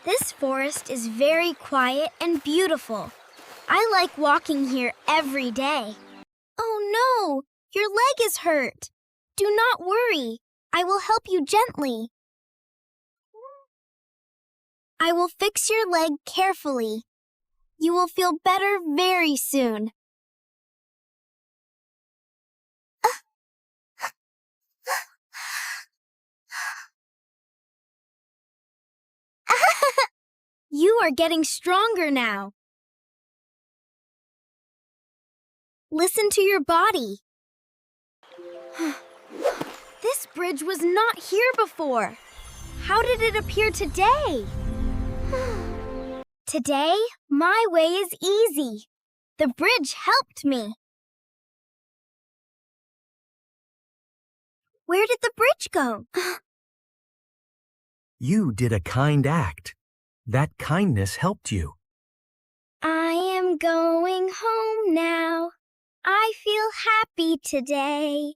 This forest is very quiet and beautiful. I like walking here every day. Oh no, your leg is hurt. Do not worry. I will help you gently. I will fix your leg carefully. You will feel better very soon. You are getting stronger now. Listen to your body. This bridge was not here before. How did it appear today? Today, my way is easy. The bridge helped me. Where did the bridge go? You did a kind act. That kindness helped you. I am going home now. I feel happy today.